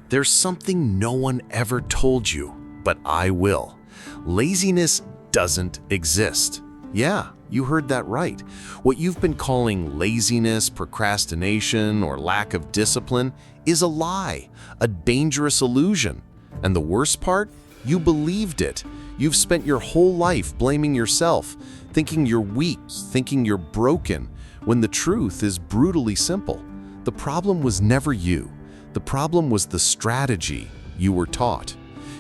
There's something no one ever told you, but I will. Laziness doesn't exist. Yeah, you heard that right. What you've been calling laziness, procrastination, or lack of discipline is a lie, a dangerous illusion. And the worst part? You believed it. You've spent your whole life blaming yourself, thinking you're weak, thinking you're broken, when the truth is brutally simple. The problem was never you. The problem was the strategy you were taught.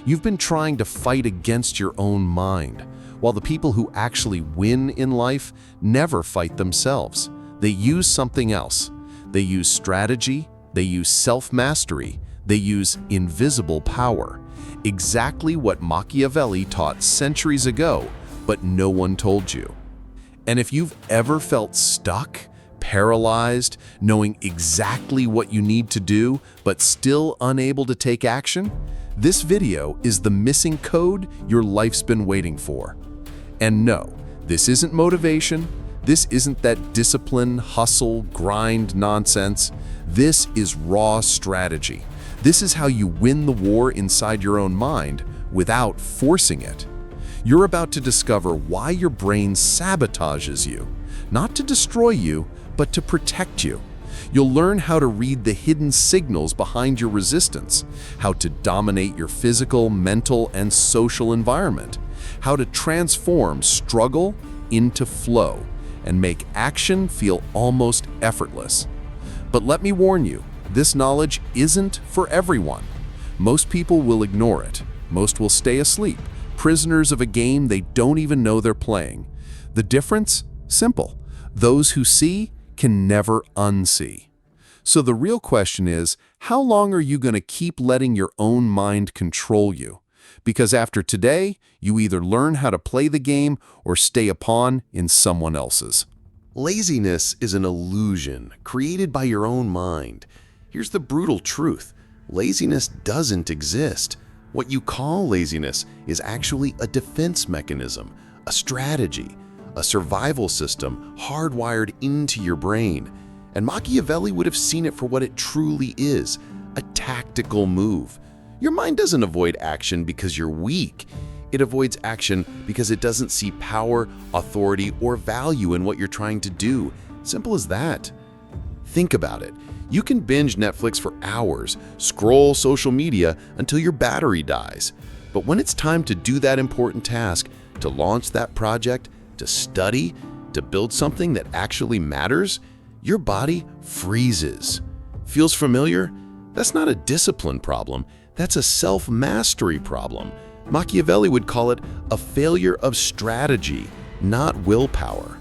You've been trying to fight against your own mind, while the people who actually win in life never fight themselves. They use something else. They use strategy, they use self-mastery, they use invisible power. Exactly what Machiavelli taught centuries ago, but no one told you. And if you've ever felt stuck, paralyzed, knowing exactly what you need to do, but still unable to take action, this video is the missing code your life's been waiting for. And no, this isn't motivation. This isn't that discipline, hustle, grind nonsense. This is raw strategy. This is how you win the war inside your own mind without forcing it. You're about to discover why your brain sabotages you, not to destroy you, but to protect you. You'll learn how to read the hidden signals behind your resistance, how to dominate your physical, mental, and social environment, how to transform struggle into flow, and make action feel almost effortless. But let me warn you, this knowledge isn't for everyone. Most people will ignore it. Most will stay asleep, prisoners of a game they don't even know they're playing. The difference? Simple. Those who see can never unsee. So the real question is, how long are you going to keep letting your own mind control you? Because after today, you either learn how to play the game or stay a pawn in someone else's. Laziness is an illusion created by your own mind. Here's the brutal truth. Laziness doesn't exist. What you call laziness is actually a defense mechanism, a strategy, a survival system hardwired into your brain. And Machiavelli would have seen it for what it truly is, a tactical move. Your mind doesn't avoid action because you're weak. It avoids action because it doesn't see power, authority, or value in what you're trying to do. Simple as that. Think about it. You can binge Netflix for hours, scroll social media until your battery dies. But when it's time to do that important task, to launch that project, to study, to build something that actually matters, your body freezes. Feels familiar? That's not a discipline problem. That's a self-mastery problem. Machiavelli would call it a failure of strategy, not willpower.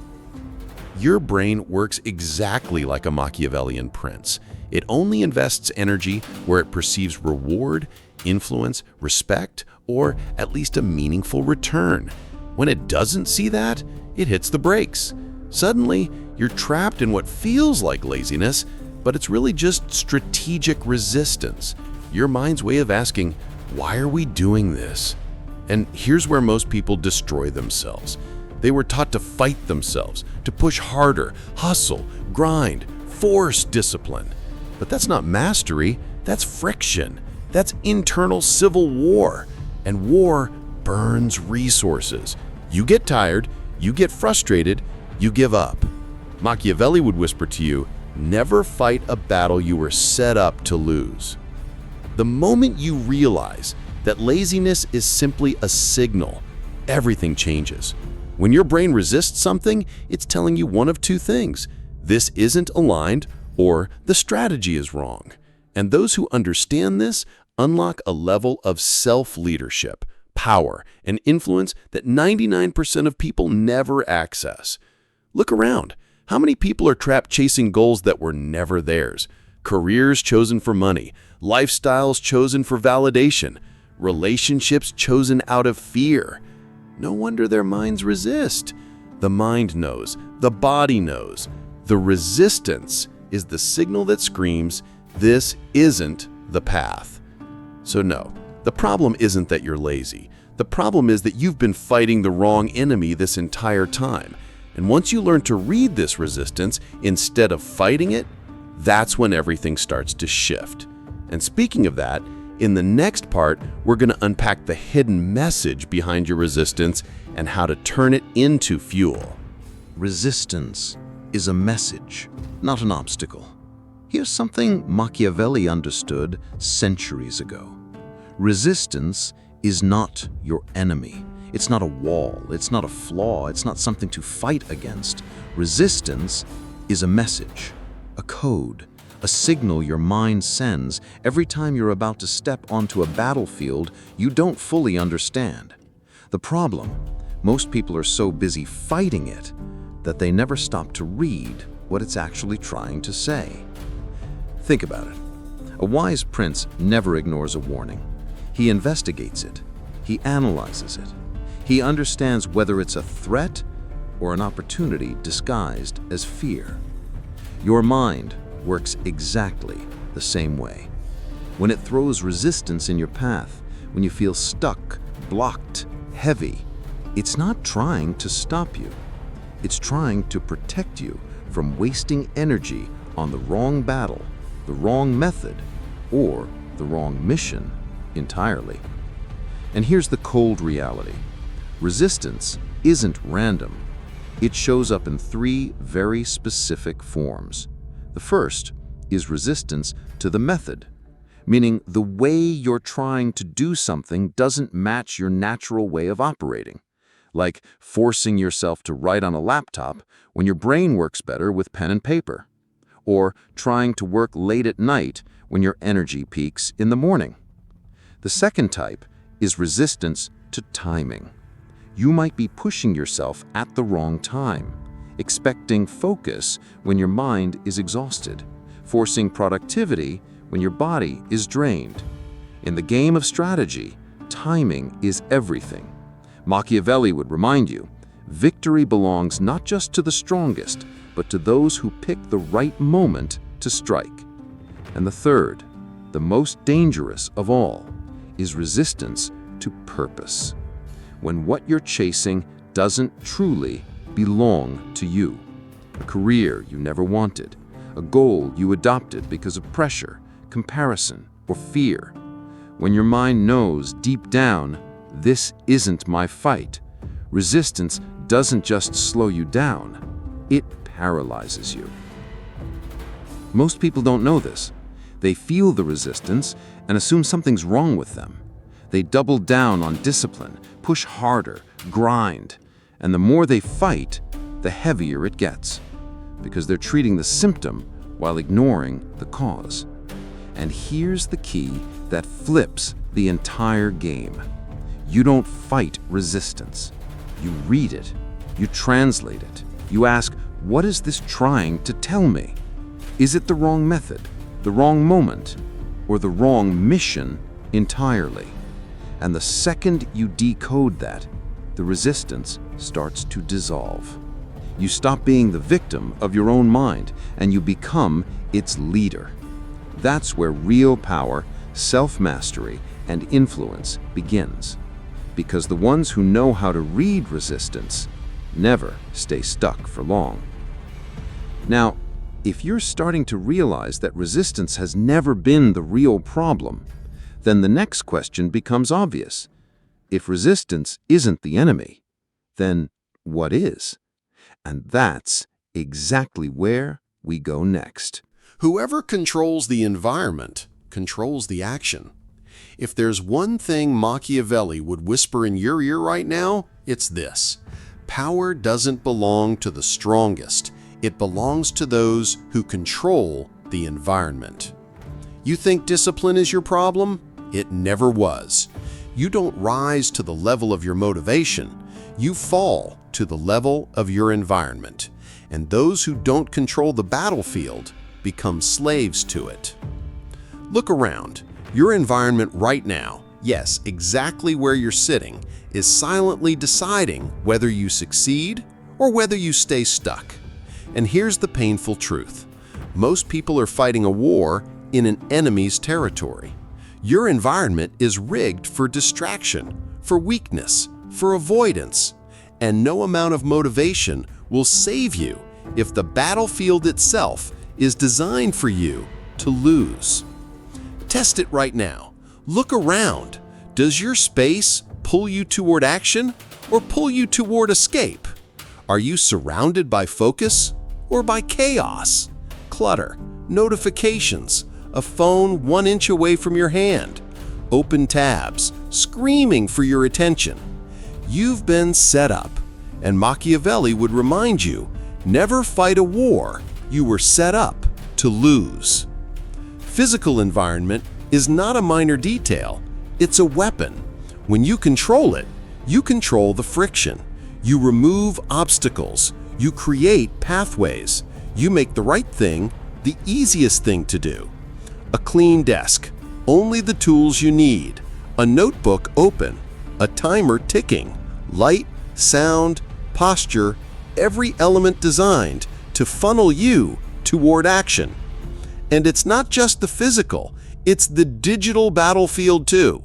Your brain works exactly like a Machiavellian prince. It only invests energy where it perceives reward, influence, respect, or at least a meaningful return. When it doesn't see that, it hits the brakes. Suddenly, you're trapped in what feels like laziness, but it's really just strategic resistance. Your mind's way of asking, why are we doing this? And here's where most people destroy themselves. They were taught to fight themselves, to push harder, hustle, grind, force discipline. But that's not mastery, that's friction. That's internal civil war. And war burns resources. You get tired, you get frustrated, you give up. Machiavelli would whisper to you, never fight a battle you were set up to lose. The moment you realize that laziness is simply a signal, everything changes. When your brain resists something, it's telling you one of two things. This isn't aligned, or the strategy is wrong. And those who understand this unlock a level of self-leadership, power, and influence that 99% of people never access. Look around. How many people are trapped chasing goals that were never theirs? Careers chosen for money, lifestyles chosen for validation, relationships chosen out of fear. No wonder their minds resist. The mind knows, the body knows. The resistance is the signal that screams, this isn't the path. So no, the problem isn't that you're lazy. The problem is that you've been fighting the wrong enemy this entire time. And once you learn to read this resistance instead of fighting it, that's when everything starts to shift. And speaking of that, in the next part, we're going to unpack the hidden message behind your resistance and how to turn it into fuel. Resistance is a message, not an obstacle. Here's something Machiavelli understood centuries ago. Resistance is not your enemy. It's not a wall, it's not a flaw, it's not something to fight against. Resistance is a message, a code, a signal your mind sends every time you're about to step onto a battlefield you don't fully understand. The problem, most people are so busy fighting it that they never stop to read what it's actually trying to say. Think about it. A wise prince never ignores a warning. He investigates it. He analyzes it. He understands whether it's a threat or an opportunity disguised as fear. Your mind works exactly the same way. When it throws resistance in your path, when you feel stuck, blocked, heavy, it's not trying to stop you. It's trying to protect you from wasting energy on the wrong battle, the wrong method, or the wrong mission entirely. And here's the cold reality. Resistance isn't random. It shows up in three very specific forms. The first is resistance to the method, meaning the way you're trying to do something doesn't match your natural way of operating, like forcing yourself to write on a laptop when your brain works better with pen and paper, or trying to work late at night when your energy peaks in the morning. The second type is resistance to timing. You might be pushing yourself at the wrong time, expecting focus when your mind is exhausted, forcing productivity when your body is drained. In the game of strategy, timing is everything. Machiavelli would remind you, victory belongs not just to the strongest, but to those who pick the right moment to strike. And the third, the most dangerous of all, is resistance to purpose. When what you're chasing doesn't truly belong to you. A career you never wanted, a goal you adopted because of pressure, comparison, or fear. When your mind knows deep down, this isn't my fight, resistance doesn't just slow you down, it paralyzes you. Most people don't know this. They feel the resistance and assume something's wrong with them. They double down on discipline, push harder, grind, and the more they fight, the heavier it gets, because they're treating the symptom while ignoring the cause. And here's the key that flips the entire game. You don't fight resistance. You read it. You translate it. You ask, what is this trying to tell me? Is it the wrong method, the wrong moment, or the wrong mission entirely? And the second you decode that, the resistance starts to dissolve. You stop being the victim of your own mind and you become its leader. That's where real power, self-mastery, and influence begins. Because the ones who know how to read resistance never stay stuck for long. Now, if you're starting to realize that resistance has never been the real problem, then the next question becomes obvious. If resistance isn't the enemy, then what is? And that's exactly where we go next. Whoever controls the environment controls the action. If there's one thing Machiavelli would whisper in your ear right now, it's this. Power doesn't belong to the strongest. It belongs to those who control the environment. You think discipline is your problem? It never was. You don't rise to the level of your motivation. You fall to the level of your environment. And those who don't control the battlefield become slaves to it. Look around. Your environment right now, yes, exactly where you're sitting, is silently deciding whether you succeed or whether you stay stuck. And here's the painful truth. Most people are fighting a war in an enemy's territory. Your environment is rigged for distraction, for weakness, for avoidance, and no amount of motivation will save you if the battlefield itself is designed for you to lose. Test it right now. Look around. Does your space pull you toward action or pull you toward escape? Are you surrounded by focus or by chaos? Clutter, notifications, a phone 1 inch away from your hand, open tabs, screaming for your attention. You've been set up, and Machiavelli would remind you, never fight a war you were set up to lose. Physical environment is not a minor detail, it's a weapon. When you control it, you control the friction. You remove obstacles, you create pathways, you make the right thing the easiest thing to do. A clean desk, only the tools you need, a notebook open, a timer ticking, light, sound, posture, every element designed to funnel you toward action. And it's not just the physical, it's the digital battlefield too.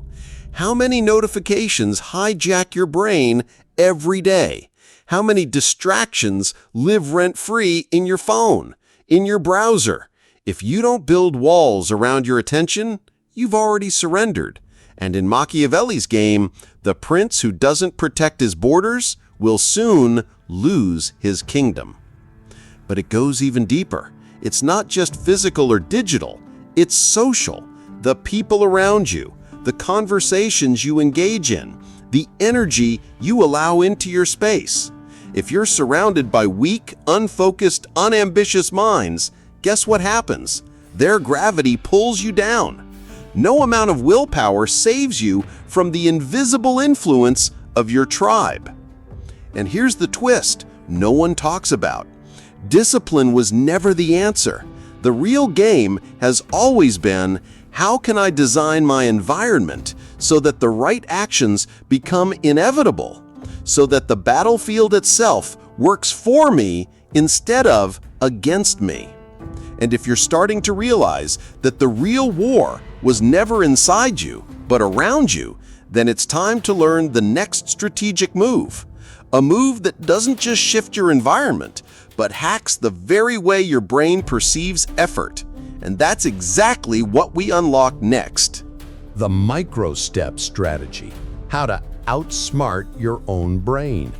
How many notifications hijack your brain every day? How many distractions live rent-free in your phone, in your browser? If you don't build walls around your attention, you've already surrendered. And in Machiavelli's game, the prince who doesn't protect his borders will soon lose his kingdom. But it goes even deeper. It's not just physical or digital, it's social. The people around you, the conversations you engage in, the energy you allow into your space. If you're surrounded by weak, unfocused, unambitious minds, guess what happens? Their gravity pulls you down. No amount of willpower saves you from the invisible influence of your tribe. And here's the twist no one talks about. Discipline was never the answer. The real game has always been, how can I design my environment so that the right actions become inevitable, so that the battlefield itself works for me instead of against me? And if you're starting to realize that the real war was never inside you, but around you, then it's time to learn the next strategic move. A move that doesn't just shift your environment, but hacks the very way your brain perceives effort. And that's exactly what we unlock next. The micro-step strategy, how to outsmart your own brain.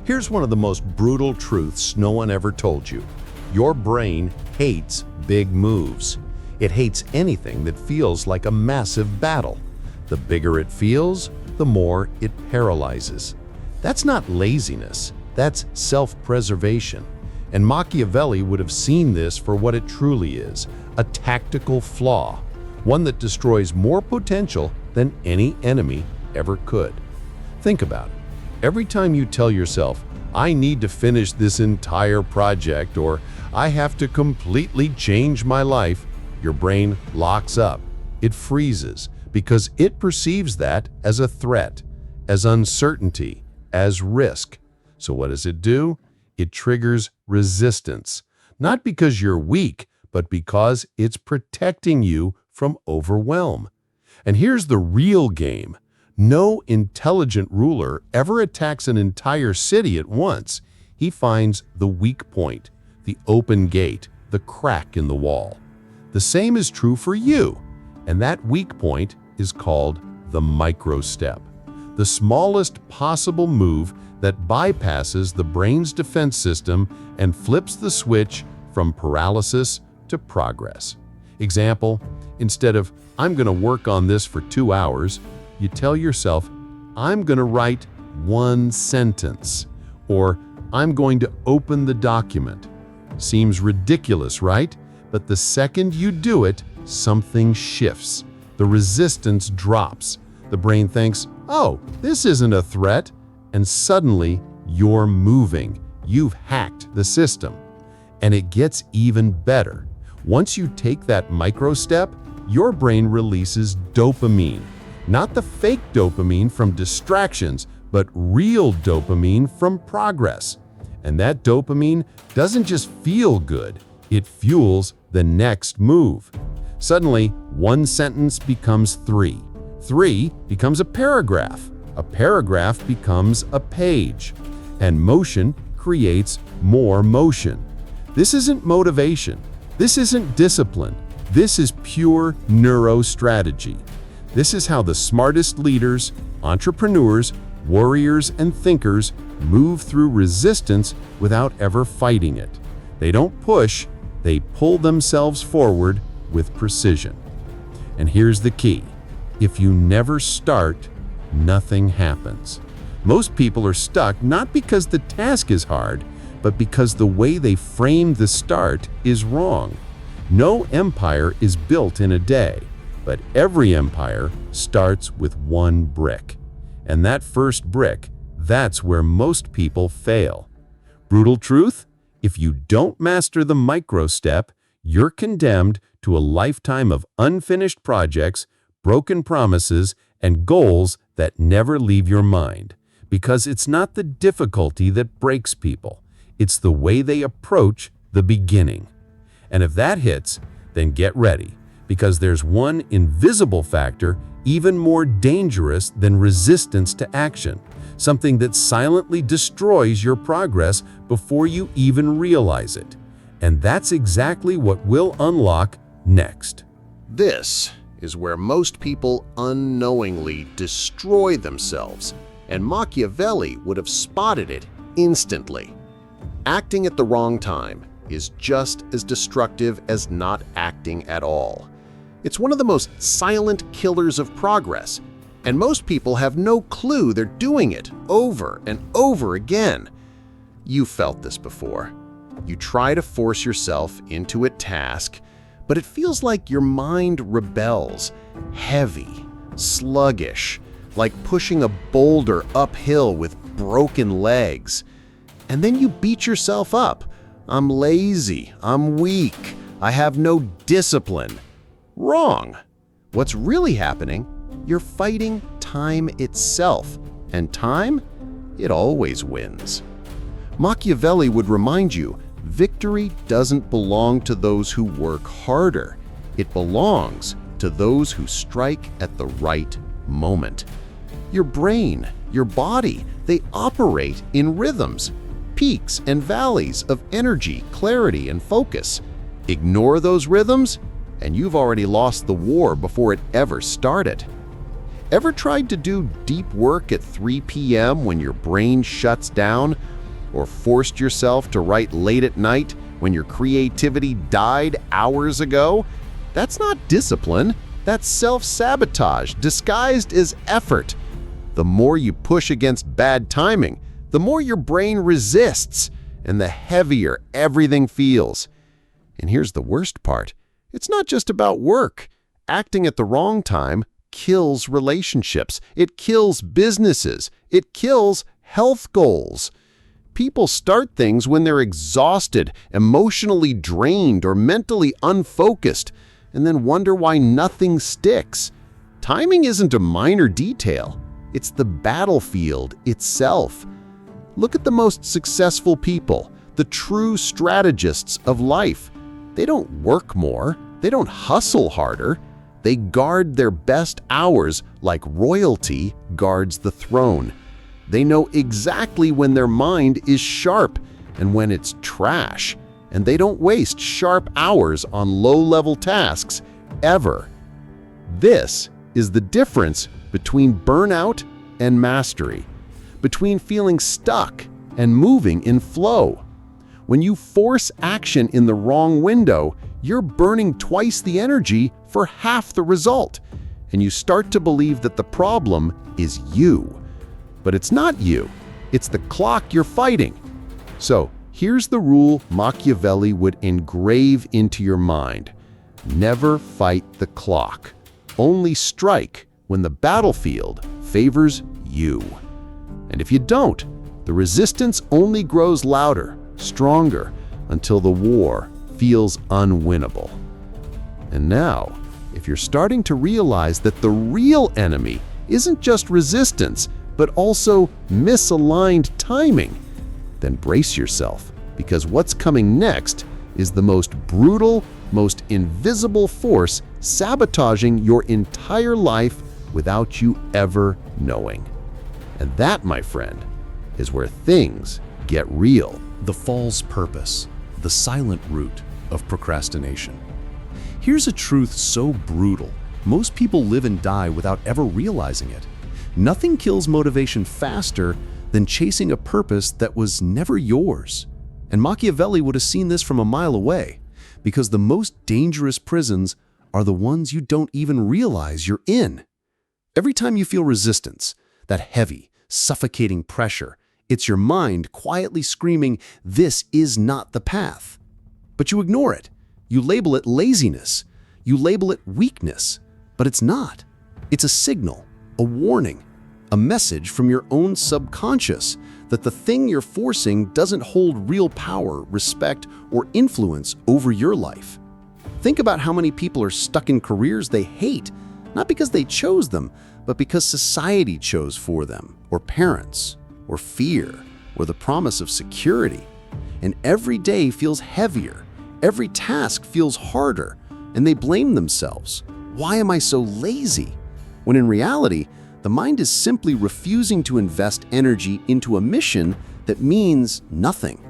Here's one of the most brutal truths no one ever told you. Your brain hates big moves. It hates anything that feels like a massive battle. The bigger it feels, the more it paralyzes. That's not laziness, that's self-preservation. And Machiavelli would have seen this for what it truly is, a tactical flaw, one that destroys more potential than any enemy ever could. Think about it. Every time you tell yourself, I need to finish this entire project, or I have to completely change my life, your brain locks up. It freezes because it perceives that as a threat, as uncertainty, as risk. So what does it do? It triggers resistance, not because you're weak, but because it's protecting you from overwhelm. And here's the real game. No intelligent ruler ever attacks an entire city at once. He finds the weak point, the open gate, the crack in the wall. The same is true for you, and that weak point is called the micro-step, the smallest possible move that bypasses the brain's defense system and flips the switch from paralysis to progress. Example, instead of, I'm going to work on this for 2 hours, you tell yourself, I'm going to write 1 sentence, or I'm going to open the document. Seems ridiculous, right? But the second you do it, something shifts. The resistance drops. The brain thinks, oh, this isn't a threat. And suddenly, you're moving. You've hacked the system. And it gets even better. Once you take that micro step, your brain releases dopamine. Not the fake dopamine from distractions, but real dopamine from progress. And that dopamine doesn't just feel good, it fuels the next move. Suddenly, 1 sentence becomes 3. 3 becomes a paragraph. A paragraph becomes a page. And motion creates more motion. This isn't motivation. This isn't discipline. This is pure neurostrategy. This is how the smartest leaders, entrepreneurs, warriors, and thinkers move through resistance without ever fighting it. They don't push, they pull themselves forward with precision. And here's the key. If you never start, nothing happens. Most people are stuck not because the task is hard, but because the way they frame the start is wrong. No empire is built in a day, but every empire starts with one brick. And that first brick, that's where most people fail. Brutal truth? If you don't master the micro step, you're condemned to a lifetime of unfinished projects, broken promises, and goals that never leave your mind. Because it's not the difficulty that breaks people. It's the way they approach the beginning. And if that hits, then get ready, because there's one invisible factor even more dangerous than resistance to action, something that silently destroys your progress before you even realize it. And that's exactly what we'll unlock next. This is where most people unknowingly destroy themselves, and Machiavelli would have spotted it instantly. Acting at the wrong time is just as destructive as not acting at all. It's one of the most silent killers of progress, and most people have no clue they're doing it over and over again. You've felt this before. You try to force yourself into a task, but it feels like your mind rebels, heavy, sluggish, like pushing a boulder uphill with broken legs. And then you beat yourself up. I'm lazy, I'm weak, I have no discipline. Wrong. What's really happening? You're fighting time itself, and time, it always wins. Machiavelli would remind you, victory doesn't belong to those who work harder. It belongs to those who strike at the right moment. Your brain, your body, they operate in rhythms, peaks and valleys of energy, clarity, and focus. Ignore those rhythms, and you've already lost the war before it ever started. Ever tried to do deep work at 3 p.m. when your brain shuts down? Or forced yourself to write late at night when your creativity died hours ago? That's not discipline. That's self-sabotage disguised as effort. The more you push against bad timing, the more your brain resists, and the heavier everything feels. And here's the worst part. It's not just about work. Acting at the wrong time kills relationships. It kills businesses. It kills health goals. People start things when they're exhausted, emotionally drained, or mentally unfocused, and then wonder why nothing sticks. Timing isn't a minor detail. It's the battlefield itself. Look at the most successful people, the true strategists of life. They don't work more. They don't hustle harder. They guard their best hours like royalty guards the throne. They know exactly when their mind is sharp and when it's trash, and they don't waste sharp hours on low-level tasks ever. This is the difference between burnout and mastery, between feeling stuck and moving in flow. When you force action in the wrong window, you're burning twice the energy for half the result, and you start to believe that the problem is you. But it's not you. It's the clock you're fighting. So here's the rule Machiavelli would engrave into your mind. Never fight the clock. Only strike when the battlefield favors you. And if you don't, the resistance only grows louder, stronger, until the war feels unwinnable. And now, if you're starting to realize that the real enemy isn't just resistance, but also misaligned timing, then brace yourself, because what's coming next is the most brutal, most invisible force sabotaging your entire life without you ever knowing. And that, my friend, is where things get real. The false purpose, the silent root of procrastination. Here's a truth so brutal. Most people live and die without ever realizing it. Nothing kills motivation faster than chasing a purpose that was never yours. And Machiavelli would have seen this from a mile away, because the most dangerous prisons are the ones you don't even realize you're in. Every time you feel resistance, that heavy, suffocating pressure, it's your mind quietly screaming, "This is not the path." But you ignore it. You label it laziness. You label it weakness. But it's not. It's a signal, a warning, a message from your own subconscious that the thing you're forcing doesn't hold real power, respect, or influence over your life. Think about how many people are stuck in careers they hate, not because they chose them, but because society chose for them, or parents, or fear, or the promise of security. And every day feels heavier, every task feels harder, and they blame themselves. Why am I so lazy? When in reality, the mind is simply refusing to invest energy into a mission that means nothing.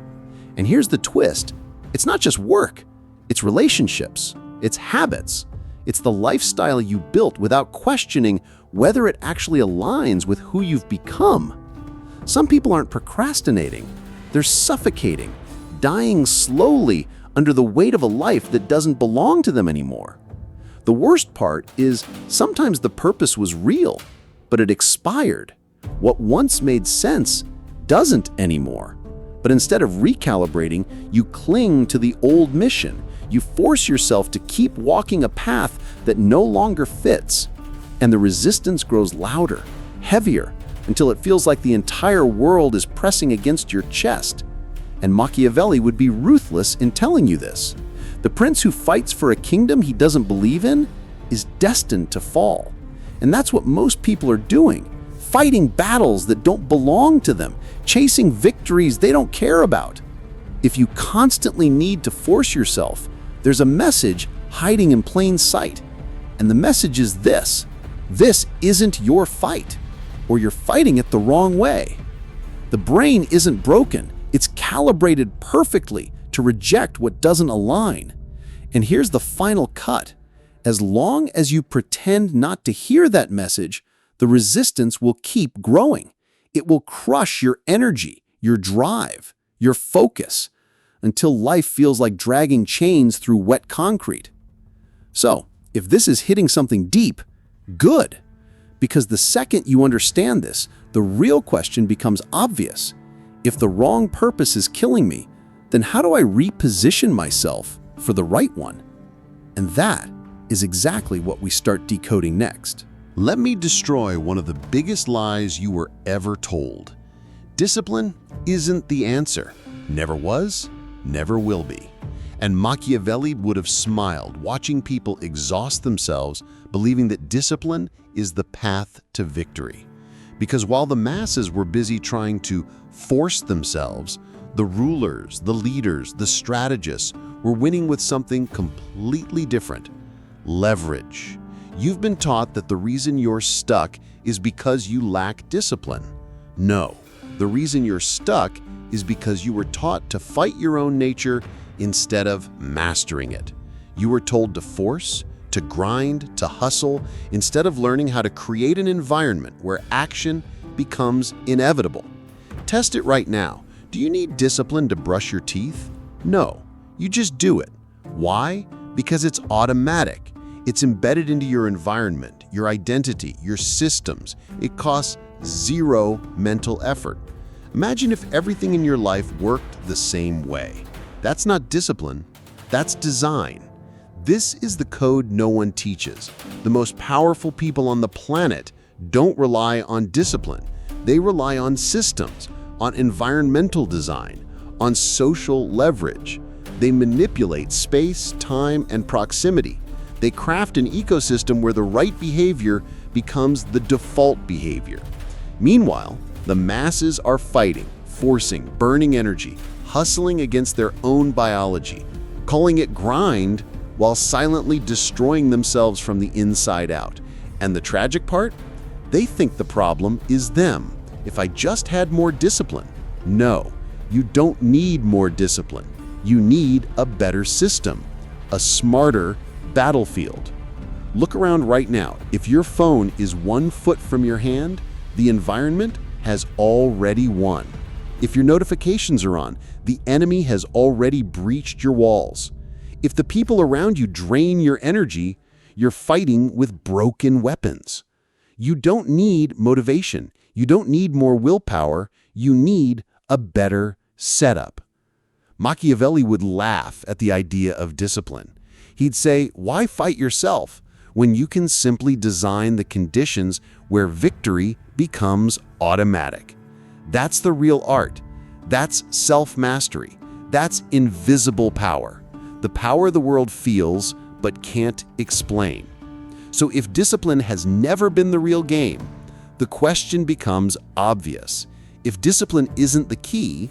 And here's the twist. It's not just work. It's relationships. It's habits. It's the lifestyle you built without questioning whether it actually aligns with who you've become. Some people aren't procrastinating. They're suffocating, dying slowly under the weight of a life that doesn't belong to them anymore. The worst part is sometimes the purpose was real, but it expired. What once made sense doesn't anymore. But instead of recalibrating, you cling to the old mission. You force yourself to keep walking a path that no longer fits. And the resistance grows louder, heavier, until it feels like the entire world is pressing against your chest. And Machiavelli would be ruthless in telling you this. The prince who fights for a kingdom he doesn't believe in is destined to fall. And that's what most people are doing, fighting battles that don't belong to them, chasing victories they don't care about. If you constantly need to force yourself, there's a message hiding in plain sight. And the message is this: this isn't your fight, or you're fighting it the wrong way. The brain isn't broken, it's calibrated perfectly to reject what doesn't align. And here's the final cut. As long as you pretend not to hear that message, the resistance will keep growing. It will crush your energy, your drive, your focus, until life feels like dragging chains through wet concrete. So, if this is hitting something deep, good. Because the second you understand this, the real question becomes obvious. If the wrong purpose is killing me, then how do I reposition myself for the right one? And that is exactly what we start decoding next. Let me destroy one of the biggest lies you were ever told. Discipline isn't the answer. Never was, never will be. And Machiavelli would have smiled watching people exhaust themselves, believing that discipline is the path to victory. Because while the masses were busy trying to force themselves, the rulers, the leaders, the strategists were winning with something completely different: leverage. You've been taught that the reason you're stuck is because you lack discipline. No, the reason you're stuck is because you were taught to fight your own nature instead of mastering it. You were told to force, to grind, to hustle, instead of learning how to create an environment where action becomes inevitable. Test it right now. Do you need discipline to brush your teeth? No, you just do it. Why? Because it's automatic. It's embedded into your environment, your identity, your systems. It costs zero mental effort. Imagine if everything in your life worked the same way. That's not discipline, that's design. This is the code no one teaches. The most powerful people on the planet don't rely on discipline. They rely on systems, on environmental design, on social leverage. They manipulate space, time, and proximity. They craft an ecosystem where the right behavior becomes the default behavior. Meanwhile, the masses are fighting, forcing, burning energy, hustling against their own biology, calling it grind while silently destroying themselves from the inside out. And the tragic part? They think the problem is them. If I just had more discipline. No, you don't need more discipline. You need a better system, a smarter, battlefield. Look around right now. If your phone is 1 foot from your hand, the environment has already won. If your notifications are on, the enemy has already breached your walls. If the people around you drain your energy, you're fighting with broken weapons. You don't need motivation. You don't need more willpower. You need a better setup. Machiavelli would laugh at the idea of discipline. He'd say, why fight yourself when you can simply design the conditions where victory becomes automatic? That's the real art. That's self-mastery. That's invisible power. The power the world feels but can't explain. So if discipline has never been the real game, the question becomes obvious. If discipline isn't the key,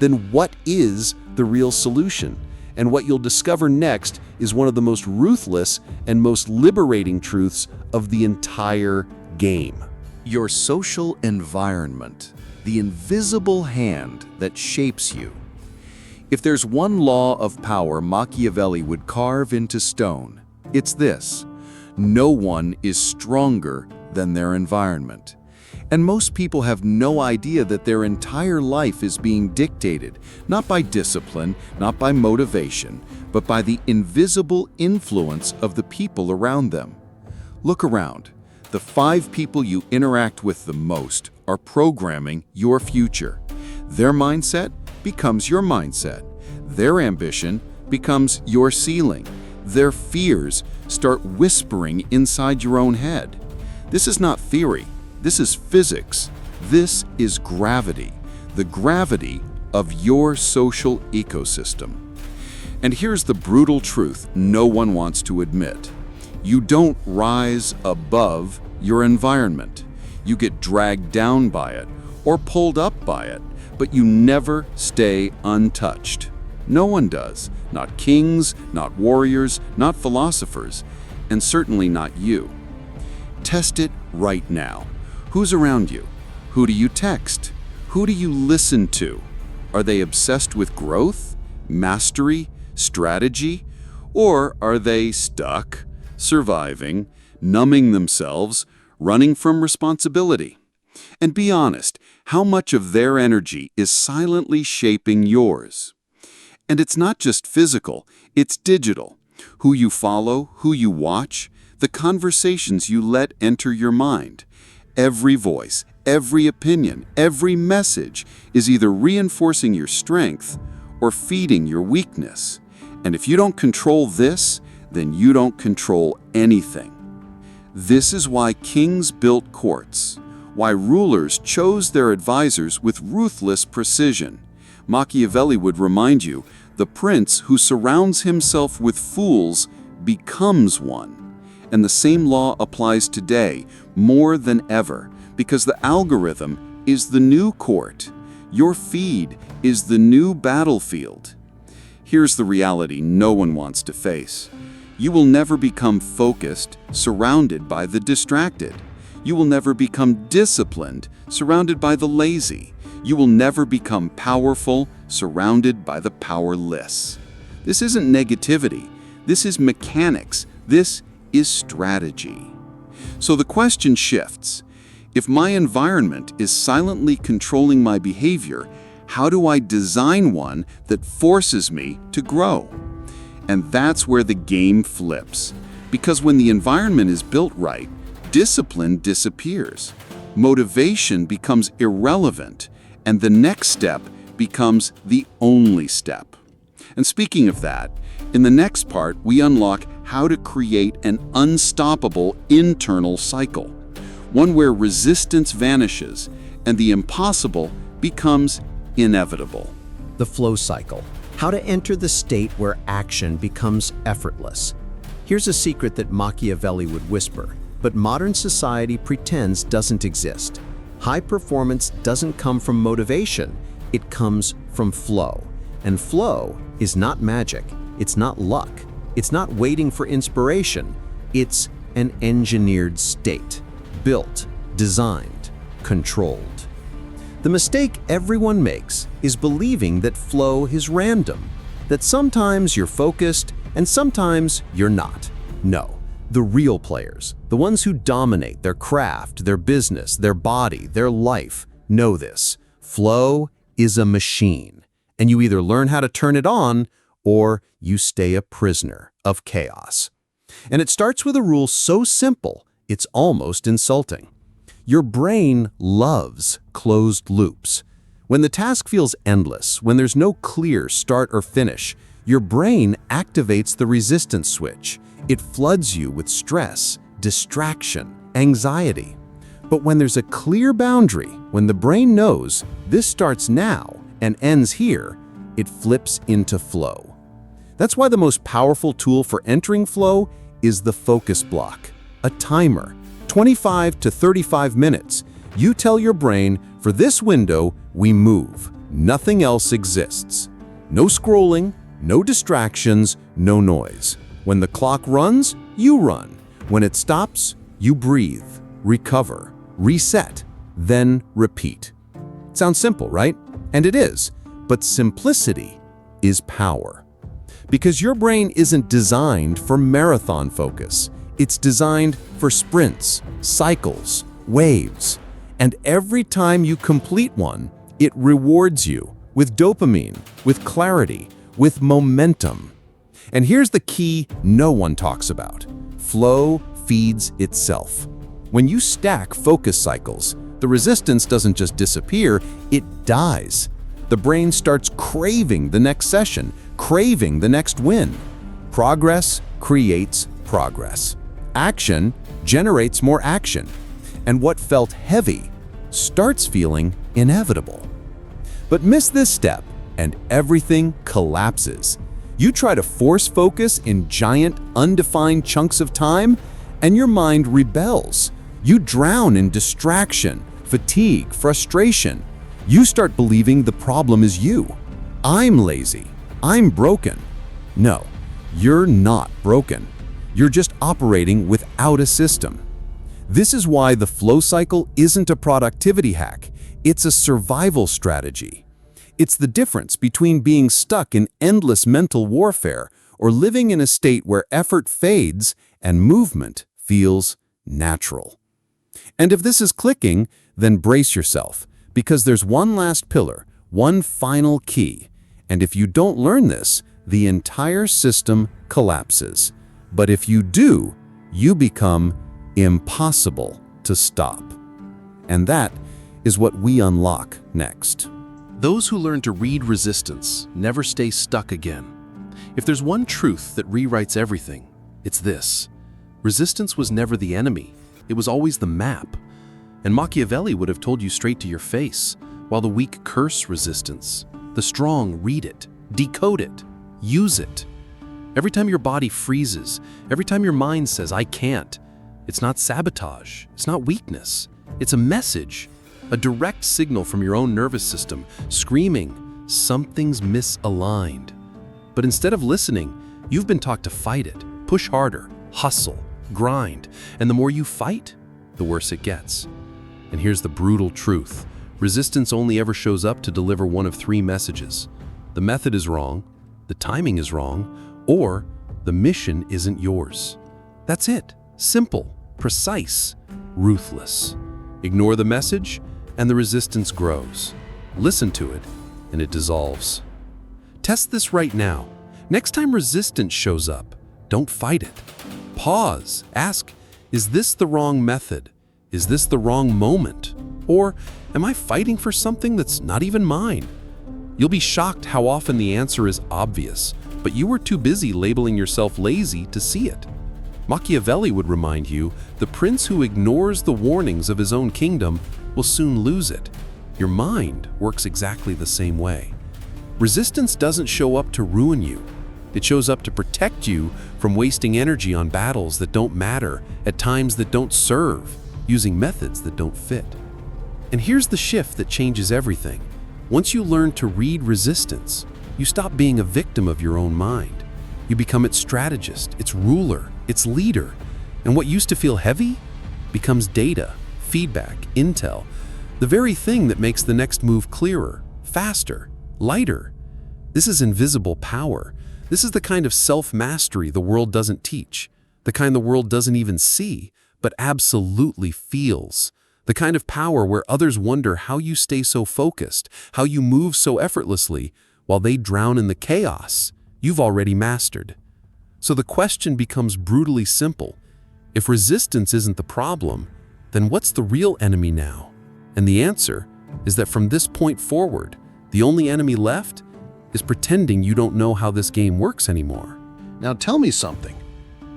then what is the real solution? And what you'll discover next is one of the most ruthless and most liberating truths of the entire game. Your social environment, the invisible hand that shapes you. If there's one law of power Machiavelli would carve into stone, it's this: no one is stronger than their environment. And most people have no idea that their entire life is being dictated, not by discipline, not by motivation, but by the invisible influence of the people around them. Look around. The 5 people you interact with the most are programming your future. Their mindset becomes your mindset. Their ambition becomes your ceiling. Their fears start whispering inside your own head. This is not theory. This is physics. This is gravity. The gravity of your social ecosystem. And here's the brutal truth no one wants to admit. You don't rise above your environment. You get dragged down by it or pulled up by it, but you never stay untouched. No one does. Not kings, not warriors, not philosophers, and certainly not you. Test it right now. Who's around you? Who do you text? Who do you listen to? Are they obsessed with growth, mastery, strategy? Or are they stuck, surviving, numbing themselves, running from responsibility? And be honest, how much of their energy is silently shaping yours? And it's not just physical, it's digital. Who you follow, who you watch, the conversations you let enter your mind. Every voice, every opinion, every message is either reinforcing your strength or feeding your weakness. And if you don't control this, then you don't control anything. This is why kings built courts, why rulers chose their advisors with ruthless precision. Machiavelli would remind you, the prince who surrounds himself with fools becomes one. And the same law applies today more than ever, because the algorithm is the new court. Your feed is the new battlefield. Here's the reality no one wants to face. You will never become focused, surrounded by the distracted. You will never become disciplined, surrounded by the lazy. You will never become powerful, surrounded by the powerless. This isn't negativity. This is mechanics. This is strategy. So the question shifts. If my environment is silently controlling my behavior, how do I design one that forces me to grow? And that's where the game flips. Because when the environment is built right, discipline disappears. Motivation becomes irrelevant, and the next step becomes the only step. And speaking of that, in the next part, we unlock how to create an unstoppable internal cycle, one where resistance vanishes and the impossible becomes inevitable. The flow cycle. How to enter the state where action becomes effortless. Here's a secret that Machiavelli would whisper, but modern society pretends doesn't exist. High performance doesn't come from motivation, it comes from flow. And flow is not magic, it's not luck, it's not waiting for inspiration, it's an engineered state, built, designed, controlled. The mistake everyone makes is believing that flow is random, that sometimes you're focused and sometimes you're not. No, the real players, the ones who dominate their craft, their business, their body, their life, know this. Flow is a machine, and you either learn how to turn it on or you stay a prisoner of chaos. And it starts with a rule so simple, it's almost insulting. Your brain loves closed loops. When the task feels endless, when there's no clear start or finish, your brain activates the resistance switch. It floods you with stress, distraction, anxiety. But when there's a clear boundary, when the brain knows this starts now and ends here, it flips into flow. That's why the most powerful tool for entering flow is the focus block, a timer, 25 to 35 minutes. You tell your brain, for this window, we move. Nothing else exists. No scrolling, no distractions, no noise. When the clock runs, you run. When it stops, you breathe, recover, reset, then repeat. Sounds simple, right? And it is. But simplicity is power. Because your brain isn't designed for marathon focus. It's designed for sprints, cycles, waves. And every time you complete one, it rewards you with dopamine, with clarity, with momentum. And here's the key no one talks about. Flow feeds itself. When you stack focus cycles, the resistance doesn't just disappear, it dies. The brain starts craving the next session, craving the next win. Progress creates progress. Action generates more action. And what felt heavy starts feeling inevitable. But miss this step, and everything collapses. You try to force focus in giant, undefined chunks of time, and your mind rebels. You drown in distraction, fatigue, frustration. You start believing the problem is you. I'm lazy. I'm broken. No, you're not broken. You're just operating without a system. This is why the flow cycle isn't a productivity hack. It's a survival strategy. It's the difference between being stuck in endless mental warfare or living in a state where effort fades and movement feels natural. And if this is clicking, then brace yourself, because there's one last pillar, one final key. And if you don't learn this, the entire system collapses. But if you do, you become impossible to stop. And that is what we unlock next. Those who learn to read resistance never stay stuck again. If there's one truth that rewrites everything, it's this. Resistance was never the enemy. It was always the map. And Machiavelli would have told you straight to your face, while the weak curse resistance. The strong read it, decode it, use it. Every time your body freezes, every time your mind says, I can't, it's not sabotage, it's not weakness, it's a message. A direct signal from your own nervous system, screaming, something's misaligned. But instead of listening, you've been taught to fight it, push harder, hustle, grind, and the more you fight, the worse it gets. And here's the brutal truth. Resistance only ever shows up to deliver one of three messages. The method is wrong, the timing is wrong, or the mission isn't yours. That's it. Simple, precise, ruthless. Ignore the message, and the resistance grows. Listen to it, and it dissolves. Test this right now. Next time resistance shows up, don't fight it. Pause. Ask, is this the wrong method? Is this the wrong moment? Or am I fighting for something that's not even mine? You'll be shocked how often the answer is obvious, but you were too busy labeling yourself lazy to see it. Machiavelli would remind you, the prince who ignores the warnings of his own kingdom will soon lose it. Your mind works exactly the same way. Resistance doesn't show up to ruin you. It shows up to protect you from wasting energy on battles that don't matter, at times that don't serve, using methods that don't fit. And here's the shift that changes everything. Once you learn to read resistance, you stop being a victim of your own mind. You become its strategist, its ruler, its leader. And what used to feel heavy becomes data, feedback, intel, the very thing that makes the next move clearer, faster, lighter. This is invisible power. This is the kind of self-mastery the world doesn't teach. the kind the world doesn't even see, but absolutely feels. The kind of power where others wonder how you stay so focused, how you move so effortlessly, while they drown in the chaos you've already mastered. So the question becomes brutally simple. If resistance isn't the problem, then what's the real enemy now? And the answer is that from this point forward, the only enemy left is pretending you don't know how this game works anymore. Now tell me something.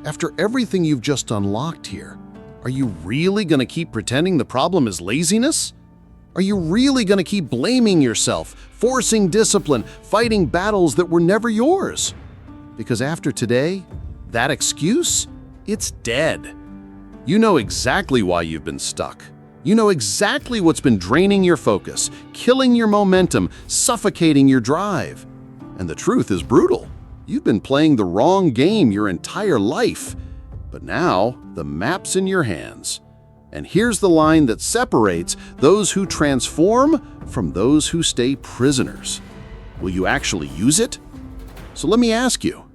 After everything you've just unlocked here, are you really going to keep pretending the problem is laziness? Are you really going to keep blaming yourself, forcing discipline, fighting battles that were never yours? Because after today, that excuse, it's dead. You know exactly why you've been stuck. You know exactly what's been draining your focus, killing your momentum, suffocating your drive. And the truth is brutal. You've been playing the wrong game your entire life. But now, the map's in your hands. And here's the line that separates those who transform from those who stay prisoners. Will you actually use it? So let me ask you,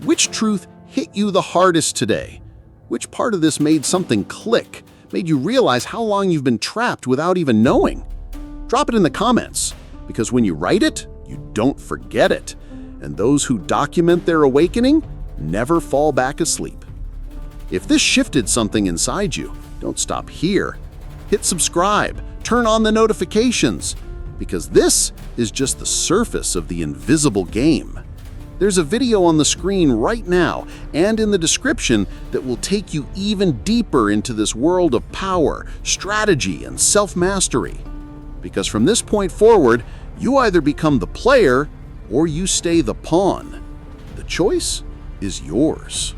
which truth hit you the hardest today? Which part of this made something click, made you realize how long you've been trapped without even knowing? Drop it in the comments, because when you write it, you don't forget it. And those who document their awakening never fall back asleep. If this shifted something inside you, don't stop here. Hit subscribe, turn on the notifications, because this is just the surface of the invisible game. There's a video on the screen right now and in the description that will take you even deeper into this world of power, strategy, and self-mastery. Because from this point forward, you either become the player or you stay the pawn. The choice is yours.